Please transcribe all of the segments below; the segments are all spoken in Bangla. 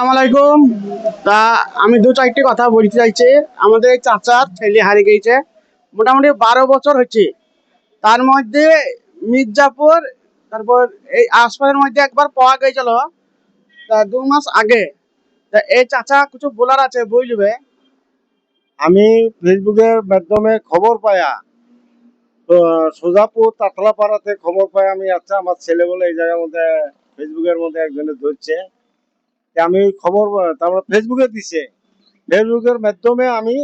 আসসালামাইকুম। তা আমি দু চারটি কথা বলতে চাইছি। আমাদের এই চাচার ছেলে হারিয়ে গিয়েছে, মোটামুটি 12 বছর হচ্ছে। তার মধ্যে মির্জাপুর, তারপর এই আশপাশের মধ্যে একবার পাওয়া গেছিল, তা 2 মাস আগে। তা এই চাচা কিছু বলার আছে, বুঝবে। আমি ফেসবুকের মাধ্যমে খবর পায়া তো সোজাপুর তাতলাপাড়াতে খবর পাই আমি। আচ্ছা, আমার ছেলে বলে এই জায়গার মধ্যে ফেসবুকের মধ্যে একজনে ধরছে। আমি ওই খবর তারপর ফেসবুকে দিছে। ফেসবুকের মাধ্যমে আমি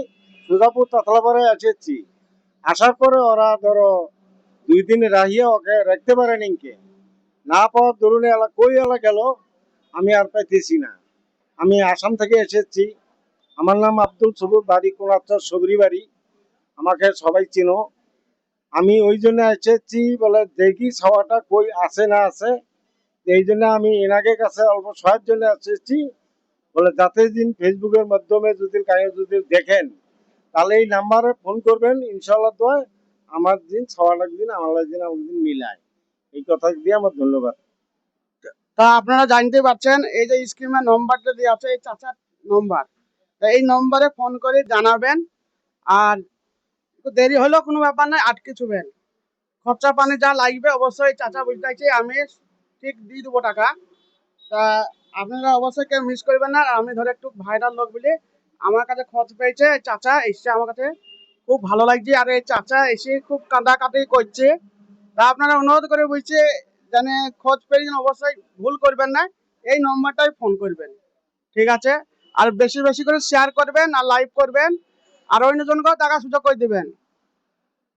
সোজাপুর তাতলাপাড়ায় এসেছি। আসার পরে ওরা ধরো 2 দিন রাহিয়া ওকে রাখতে পারে নিকে না পাওয়ার দরুনে এলা কই এলা গেল আমি আর পাইতেছি না। আমি আসাম থেকে এসেছি। আমার নাম আব্দুল সবুর, বাড়ি কোনাচ্চর সবরি বাড়ি। আমাকে সবাই চিনো। আমি ওই জন্য এসেছি বলে দেখি ছাওয়াটা কই আছে না আছে। এই জন্য আমি এনাকে কাছে অল্প সহায়ের জন্য এসেছি বলে, যাতে দিন ফেসবুকের মাধ্যমে যদি কায়ো যদি দেখেন তাহলে এই নাম্বারে ফোন করবেন। ইনশাল্লাহ তো আমার দিন ছাওয়াটার দিন আমার দিন আমার দিন মিলায়। এই কথা দিয়ে আমার ধন্যবাদ। তা আপনারা জানতে পারছেন, এই যে স্ক্রিনে নম্বরটা দেওয়া আছে, এই চাচার নম্বর। তা এই নম্বরে ফোন করে জানাবেন। আর একটু দেরি হলেও কোনো ব্যাপার নয়, আটকে ছুবেন। খরচা পানি যা লাগবে অবশ্যই চাচা বুঝতে চাইছি, আমি ঠিক দিয়ে দেবো টাকা। তা আপনারা অবশ্যই কেউ মিস করবেন না। আর আমি ধরে একটু ভাইরাল লোক বলে আমার কাছে খোঁজ পেয়েছে, চাচা এসছে আমার কাছে, খুব ভালো লাগছে। আর এই চাচা এসে খুব কাঁদাকাটি করছে। তা আপনারা অনুরোধ করে বলছে, জানে খোঁজ পেয়ে যেন অবশ্যই ভুল করবেন না, এই নম্বরটাই ফোন করবেন। ঠিক আছে? আর বেশি বেশি করে শেয়ার করবেন আর লাইভ করবেন, আর অন্যজনকেও টাকা সুযোগ করে দেবেন।